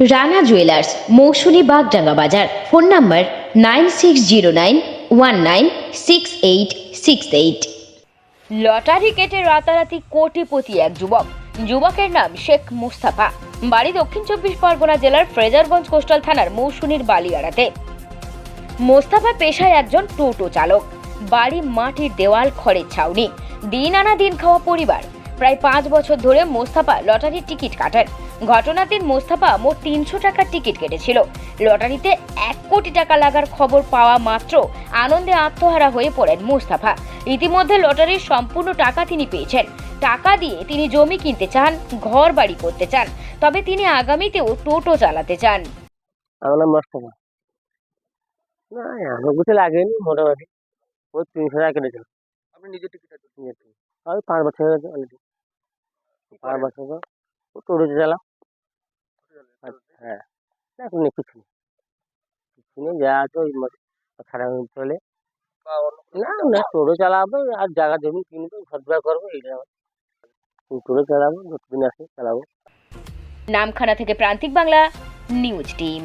Rana jewellers, মৌসুমী বাগডাঙ্গা বাজার। Phone number 9609196868। Lottery কেটে রাতারাতি কোটিপতি এক যুবক। যুবকের নাম শেখ মুস্তাফা, বাড়ি দক্ষিণ 24 পরগনা জেলার ফ্রেজারগঞ্জ কোস্টাল থানার মৌসুমীর বালিয়াড়াতে। মোস্তাফা পেশায় একজন টোটো চালক, বাড়ি মাটির দেওয়াল, খড়ের ছাউনি, দিন আনা দিন খাওয়া পরিবার। প্রায় 5 বছর ধরে মোস্তাফা লটারির টিকিট কাটেন। ঘটনার দিন মোস্তাফা মোট 300 টাকার টিকিট কেটেছিল। লটারিতে 1 কোটি টাকা লাগার খবর পাওয়া মাত্র আনন্দে আত্মহারা হয়ে পড়েন মোস্তাফা। ইতিমধ্যে লটারির সম্পূর্ণ টাকা তিনি পেয়েছেন। টাকা দিয়ে তিনি জমি কিনতে চান, ঘর বাড়ি করতে চান, তবে তিনি আগামীতেও টোটো চালাতে চান। আমার নাম মোস্তফা। না, আমার কিছু লাগেনি, মোটামুটি ওই 300 টাকা কেটেছিল। আপনি নিজে টিকিট নিজের থেকে। ওই 5 বছর হয়ে গেছে অলরেডি। 5 বছর তো ও টোটো চালাম। হ্যাঁ, না এখন কিছু নেই, কিছু নেই, যা আছে ওই সারা চলে। বা অন্য না না, টোটো চালাবো আর জায়গা জমি কিনবো, ঘর দুয়ার করবো, এইটা টোটো চালাবো, যতদিন আসে চালাবো। নামখানা থেকে প্রান্তিক বাংলা নিউজ টিম।